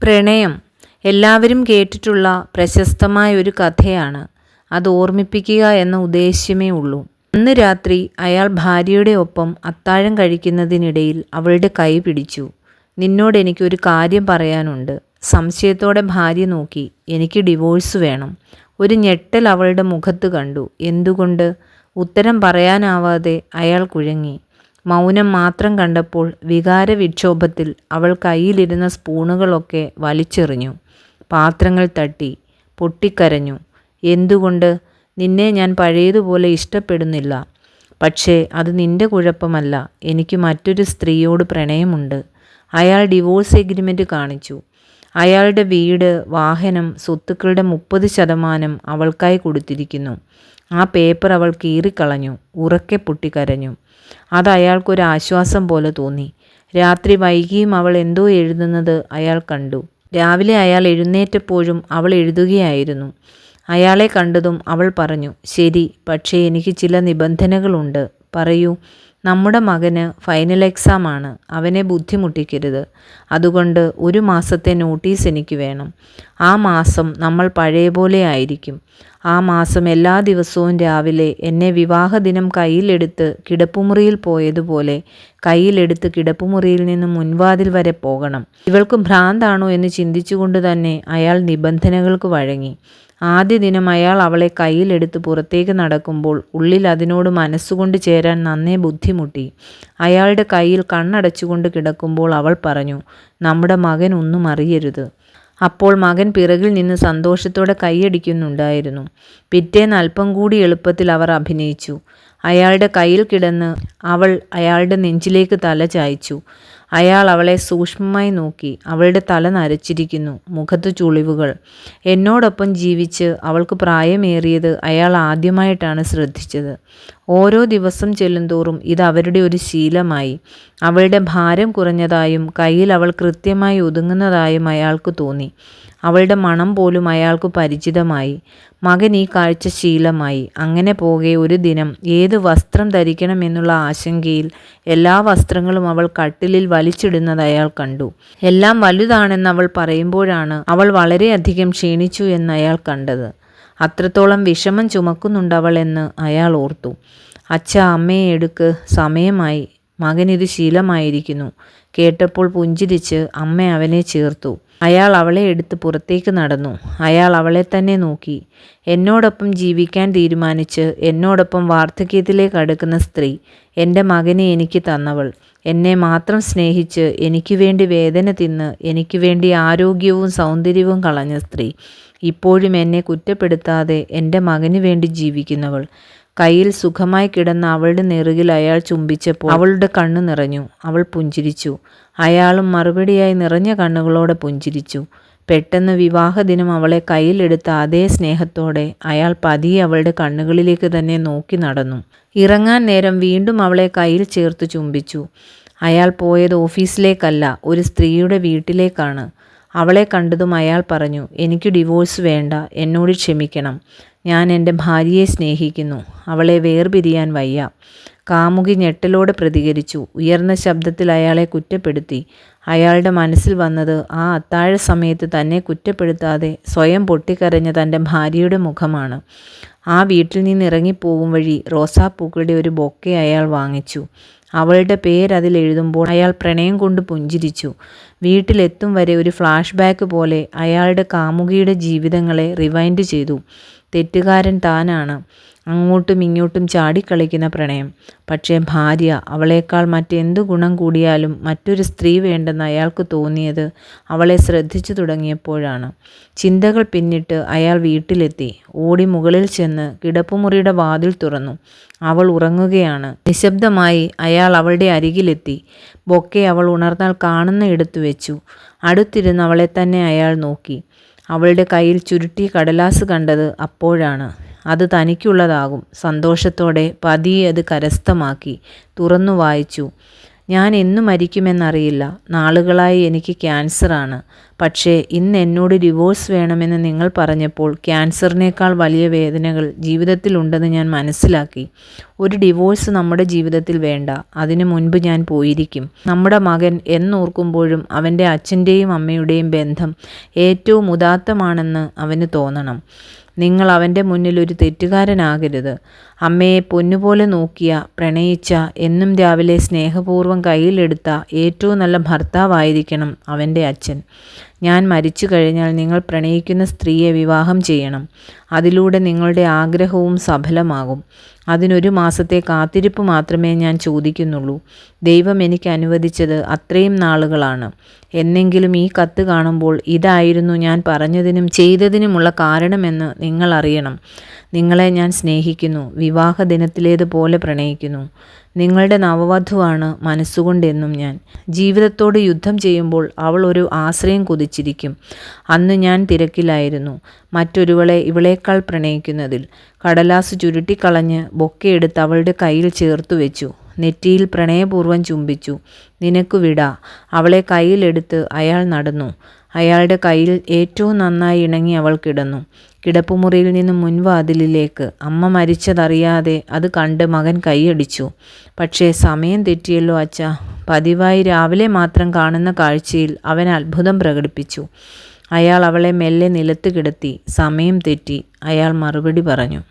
പ്രണയം എല്ലാവരും കേട്ടിട്ടുള്ള പ്രശസ്തമായ ഒരു കഥയാണ്. അത് ഓർമ്മിപ്പിക്കുക എന്ന ഉദ്ദേശ്യമേ ഉള്ളൂ. അന്ന് രാത്രി അയാൾ ഭാര്യയുടെ ഒപ്പം അത്താഴം കഴിക്കുന്നതിനിടയിൽ അവളുടെ കൈ പിടിച്ചു. "നിന്നോട് എനിക്കൊരു കാര്യം പറയാനുണ്ട്." സംശയത്തോടെ ഭാര്യ നോക്കി. "എനിക്ക് ഡിവോഴ്സ് വേണം." ഒരു ഞെട്ടൽ അവളുടെ മുഖത്ത് കണ്ടു. എന്തുകൊണ്ട്? ഉത്തരം പറയാനാവാതെ അയാൾ കുഴങ്ങി. മൗനം മാത്രം കണ്ടപ്പോൾ വികാരവിക്ഷോഭത്തിൽ അവൾ കയ്യിലിരുന്ന സ്പൂണുകളൊക്കെ വലിച്ചെറിഞ്ഞു. പാത്രങ്ങൾ തട്ടി. പൊട്ടിക്കരഞ്ഞു. "എന്തുകൊണ്ട്? നിന്നെ ഞാൻ പഴയതുപോലെ ഇഷ്ടപ്പെടുന്നില്ല." "പക്ഷേ അത് നിന്റെ കുഴപ്പമല്ല. എനിക്ക് മറ്റൊരു സ്ത്രീയോട് പ്രണയമുണ്ട്." അയാൾ ഡിവോഴ്സ് എഗ്രിമെൻ്റ് കാണിച്ചു. അയാളുടെ വീട്, വാഹനം, സ്വത്തുക്കളുടെ 30% അവൾക്കായി കൊടുത്തിരിക്കുന്നു. ആ പേപ്പർ അവൾ കീറിക്കളഞ്ഞു. ഉറക്കെ പൊട്ടിക്കരഞ്ഞു. അത് അയാൾക്കൊരാശ്വാസം പോലെ തോന്നി. രാത്രി വൈകിയും അവൾ എന്തോ എഴുതുന്നത് അയാൾ കണ്ടു. രാവിലെ അയാൾ എഴുന്നേറ്റപ്പോഴും അവൾ എഴുതുകയായിരുന്നു. അയാളെ കണ്ടതും അവൾ പറഞ്ഞു, "ശരി, പക്ഷേ എനിക്ക് ചില നിബന്ധനകളുണ്ട്." "പറയൂ." "നമ്മുടെ മകന് ഫൈനൽ എക്സാം ആണ്. അവനെ ബുദ്ധിമുട്ടിക്കരുത്. അതുകൊണ്ട് 1 മാസത്തെ നോട്ടീസ് എനിക്ക് വേണം. ആ മാസം നമ്മൾ പഴയ പോലെ ആയിരിക്കും. ആ മാസം എല്ലാ ദിവസവും രാവിലെ എന്നെ വിവാഹദിനം കയ്യിലെടുത്ത് കിടപ്പുമുറിയിൽ പോയതുപോലെ കയ്യിലെടുത്ത് കിടപ്പുമുറിയിൽ നിന്ന് മുൻവാതിൽ വരെ പോകണം." ഇവൾക്ക് ഭ്രാന്താണോ എന്ന് ചിന്തിച്ചുകൊണ്ട് തന്നെ അയാൾ നിബന്ധനകൾക്ക് വഴങ്ങി. ആദ്യ ദിനം അയാൾ അവളെ കയ്യിലെടുത്ത് പുറത്തേക്ക് നടക്കുമ്പോൾ ഉള്ളിൽ അതിനോട് മനസ്സുകൊണ്ട് ചേരാൻ നന്നേ ബുദ്ധിമുട്ടി. അയാളുടെ കയ്യിൽ കണ്ണടച്ചുകൊണ്ട് കിടക്കുമ്പോൾ അവൾ പറഞ്ഞു, "നമ്മുടെ മകൻ ഒന്നും അറിയരുത്." അപ്പോൾ മകൻ പിറകിൽ നിന്ന് സന്തോഷത്തോടെ കൈയടിക്കുന്നുണ്ടായിരുന്നു. പിറ്റേന്ന് അല്പം കൂടി എളുപ്പത്തിൽ അവർ അഭിനയിച്ചു. അയാളുടെ കയ്യിൽ കിടന്ന് അവൾ അയാളുടെ നെഞ്ചിലേക്ക് തല ചായ്ച്ചു. അയാൾ അവളെ സൂക്ഷ്മമായി നോക്കി. അവളുടെ തല നരച്ചിരിക്കുന്നു, മുഖത്ത് ചുളിവുകൾ. എന്നോടൊപ്പം ജീവിച്ച് അവൾക്ക് പ്രായമേറിയത് അയാൾ ആദ്യമായിട്ടാണ് ശ്രദ്ധിച്ചത്. ഓരോ ദിവസം ചെല്ലുന്തോറും ഇത് അവരുടെ ഒരു ശീലമായി. അവളുടെ ഭാരം കുറഞ്ഞതായും കയ്യിൽ അവൾ കൃത്യമായി ഒതുങ്ങുന്നതായും അയാൾക്ക് തോന്നി. അവളുടെ മണം പോലും അയാൾക്ക് പരിചിതമായി. മകൻ ഈ കാഴ്ച ശീലമായി. അങ്ങനെ പോകെ ഒരു ദിനം ഏത് വസ്ത്രം ധരിക്കണമെന്നുള്ള ആശങ്കയിൽ എല്ലാ വസ്ത്രങ്ങളും അവൾ കട്ടിലിൽ വലിച്ചിടുന്നത് അയാൾ കണ്ടു. എല്ലാം വലുതാണെന്ന് അവൾ പറയുമ്പോഴാണ് അവൾ വളരെയധികം ക്ഷീണിച്ചു എന്ന് അയാൾ കണ്ടത്. അത്രത്തോളം വിഷമം ചുമക്കുന്നുണ്ടവൾ എന്ന് അയാൾ ഓർത്തു. "അച്ഛാ, അമ്മയെ എടുക്ക്, സമയമായി." മകനിത് ശീലമായിരിക്കുന്നു. കേട്ടപ്പോൾ പുഞ്ചിരിച്ച് അമ്മ അവനെ ചേർത്തു. അയാൾ അവളെ എടുത്ത് പുറത്തേക്ക് നടന്നു. അയാൾ അവളെ തന്നെ നോക്കി. എന്നോടൊപ്പം ജീവിക്കാൻ തീരുമാനിച്ച് എന്നോടൊപ്പം വാർദ്ധക്യത്തിലേക്ക് അടുക്കുന്ന സ്ത്രീ, എൻ്റെ മകനെ എനിക്ക് തന്നവൾ, എന്നെ മാത്രം സ്നേഹിച്ച് എനിക്ക് വേണ്ടി വേദന തിന്ന് എനിക്ക് വേണ്ടി ആരോഗ്യവും സൗന്ദര്യവും കളഞ്ഞ സ്ത്രീ, ഇപ്പോഴും എന്നെ കുറ്റപ്പെടുത്താതെ എൻ്റെ മകന് വേണ്ടി ജീവിക്കുന്നവൾ. കയ്യിൽ സുഖമായി കിടന്ന അവളുടെ നെറുകിൽ അയാൾ ചുംബിച്ചപ്പോൾ അവളുടെ കണ്ണു നിറഞ്ഞു. അവൾ പുഞ്ചിരിച്ചു. അയാളും മറുപടിയായി നിറഞ്ഞ കണ്ണുകളോടെ പുഞ്ചിരിച്ചു. പെട്ടെന്ന് വിവാഹദിനം അവളെ കയ്യിലെടുത്ത അതേ സ്നേഹത്തോടെ അയാൾ പതിയെ അവളുടെ കണ്ണുകളിലേക്ക് തന്നെ നോക്കി നടന്നു. ഇറങ്ങാൻ നേരം വീണ്ടും അവളെ കയ്യിൽ ചേർത്ത് ചുംബിച്ചു. അയാൾ പോയത് ഓഫീസിലേക്കല്ല, ഒരു സ്ത്രീയുടെ വീട്ടിലേക്കാണ്. അവളെ കണ്ടതും അയാൾ പറഞ്ഞു, "എനിക്ക് ഡിവോഴ്സ് വേണ്ട. എന്നോട് ക്ഷമിക്കണം. ഞാൻ എൻ്റെ ഭാര്യയെ സ്നേഹിക്കുന്നു. അവളെ വേർപിരിയാൻ വയ്യ." കാമുകി ഞെട്ടലോടെ പ്രതികരിച്ചു. ഉയർന്ന ശബ്ദത്തിൽ അയാളെ കുറ്റപ്പെടുത്തി. അയാളുടെ മനസ്സിൽ വന്നത് ആ അത്താഴ സമയത്ത് തന്നെ കുറ്റപ്പെടുത്താതെ സ്വയം പൊട്ടിക്കരഞ്ഞ തൻ്റെ ഭാര്യയുടെ മുഖമാണ്. ആ വീട്ടിൽ നിന്ന് ഇറങ്ങിപ്പോകും വഴി റോസാപ്പൂക്കളുടെ ഒരു ബൊക്കെ അയാൾ വാങ്ങിച്ചു. അവളുടെ പേരതിൽ എഴുതുമ്പോൾ അയാൾ പ്രണയം കൊണ്ട് പുഞ്ചിരിച്ചു. വീട്ടിലെത്തും വരെ ഒരു ഫ്ലാഷ് ബാക്ക് പോലെ അയാളുടെ കാമുകിയുടെ ജീവിതങ്ങളെ റിവൈൻഡ് ചെയ്തു. തെറ്റുകാരൻ താനാണ്. അങ്ങോട്ടും ഇങ്ങോട്ടും ചാടിക്കളിക്കുന്ന പ്രണയം. പക്ഷേ ഭാര്യ, അവളേക്കാൾ മറ്റെന്തു ഗുണം കൂടിയാലും മറ്റൊരു സ്ത്രീ വേണ്ടെന്ന് അയാൾക്ക് തോന്നിയത് അവളെ ശ്രദ്ധിച്ചു തുടങ്ങിയപ്പോഴാണ്. ചിന്തകൾ പിന്നിട്ട് അയാൾ വീട്ടിലെത്തി. ഓടി മുകളിൽ ചെന്ന് കിടപ്പുമുറിയുടെ വാതിൽ തുറന്നു. അവൾ ഉറങ്ങുകയാണ്. നിശബ്ദമായി അയാൾ അവളുടെ അരികിലെത്തി. ബൊക്കെ അവൾ ഉണർന്നാൽ കാണുന്ന ഇടത്തു വെച്ചു. അടുത്തിരുന്ന് അവളെ തന്നെ അയാൾ നോക്കി. അവളുടെ കയ്യിൽ ചുരുട്ടിയ കടലാസ് കണ്ടത് അപ്പോഴാണ്. അത് തനിക്കുള്ളതാകും. സന്തോഷത്തോടെ പതിയെ അത് കരസ്ഥമാക്കി. തുറന്നു വായിച്ചു. ഞാൻ എന്നു മരിക്കുമെന്നറിയില്ല. നാളുകളായി എനിക്ക് ക്യാൻസറാണ്. പക്ഷേ ഇന്ന് എന്നോട് ഡിവോഴ്സ് വേണമെന്ന് നിങ്ങൾ പറഞ്ഞപ്പോൾ ക്യാൻസറിനേക്കാൾ വലിയ വേദനകൾ ജീവിതത്തിലുണ്ടെന്ന് ഞാൻ മനസ്സിലാക്കി. ഒരു ഡിവോഴ്സ് നമ്മുടെ ജീവിതത്തിൽ വേണ്ട. അതിനു മുൻപ് ഞാൻ പോയിരിക്കും. നമ്മുടെ മകൻ എന്നോർക്കുമ്പോഴും അവൻ്റെ അച്ഛൻ്റെയും അമ്മയുടെയും ബന്ധം ഏറ്റവും ഉദാത്തമാണെന്ന് അവന് തോന്നണം. നിങ്ങൾ അവൻ്റെ മുന്നിൽ ഒരു തെറ്റുകാരനാകരുത്. അമ്മയെ പൊന്നുപോലെ നോക്കിയ, പ്രണയിച്ച, എന്നും രാവിലെ സ്നേഹപൂർവ്വം കയ്യിലെടുത്ത ഏറ്റവും നല്ല ഭർത്താവായിരിക്കണം അവൻ്റെ അച്ഛൻ. ഞാൻ മരിച്ചു കഴിഞ്ഞാൽ നിങ്ങൾ പ്രണയിക്കുന്ന സ്ത്രീയെ വിവാഹം ചെയ്യണം. അതിലൂടെ നിങ്ങളുടെ ആഗ്രഹവും സഫലമാകും. അതിനൊരു മാസത്തെ കാത്തിരിപ്പ് മാത്രമേ ഞാൻ ചോദിക്കുന്നുള്ളൂ. ദൈവം എനിക്ക് അനുവദിച്ചത് അത്രയും നാളുകളാണ്. എന്നെങ്കിലും ഈ കത്ത് കാണുമ്പോൾ ഇതായിരുന്നു ഞാൻ പറഞ്ഞതിനും ചെയ്തതിനുമുള്ള കാരണമെന്ന് നിങ്ങൾ അറിയണം. നിങ്ങളെ ഞാൻ സ്നേഹിക്കുന്നു. വിവാഹ ദിനത്തിലേതുപോലെ പ്രണയിക്കുന്നു. നിങ്ങളുടെ നവവധുവാണ് മനസ്സുകൊണ്ടെന്നും ഞാൻ. ജീവിതത്തോട് യുദ്ധം ചെയ്യുമ്പോൾ അവൾ ഒരു ആശ്രയം കൊതിച്ചിരിക്കും. അന്ന് ഞാൻ തിരക്കിലായിരുന്നു മറ്റൊരുവളെ ഇവളേക്കാൾ പ്രണയിക്കുന്നതിൽ. കടലാസ് ചുരുട്ടിക്കളഞ്ഞ് ബൊക്കെയെടുത്ത് അവളുടെ കയ്യിൽ ചേർത്തു വെച്ചു. നെറ്റിയിൽ പ്രണയപൂർവ്വം ചുംബിച്ചു. നിനക്കു വിടാ. അവളെ കയ്യിലെടുത്ത് അയാൾ നടന്നു. അയാളുടെ കയ്യിൽ ഏറ്റവും നന്നായി ഇണങ്ങി അവൾ കിടന്നു. കിടപ്പുമുറിയിൽ നിന്ന് മുൻവാതിലിലേക്ക്. അമ്മ മരിച്ചതറിയാതെ അത് കണ്ട് മകൻ കൈയടിച്ചു. പക്ഷേ സമയം തെറ്റിയല്ലോ അച്ഛാ. പതിവായി രാവിലെ മാത്രം കാണുന്ന കാഴ്ചയിൽ അവൻ അത്ഭുതം പ്രകടിപ്പിച്ചു. അയാൾ അവളെ മെല്ലെ നിലത്ത് കിടത്തി. സമയം തെറ്റി, അയാൾ മറുപടി പറഞ്ഞു.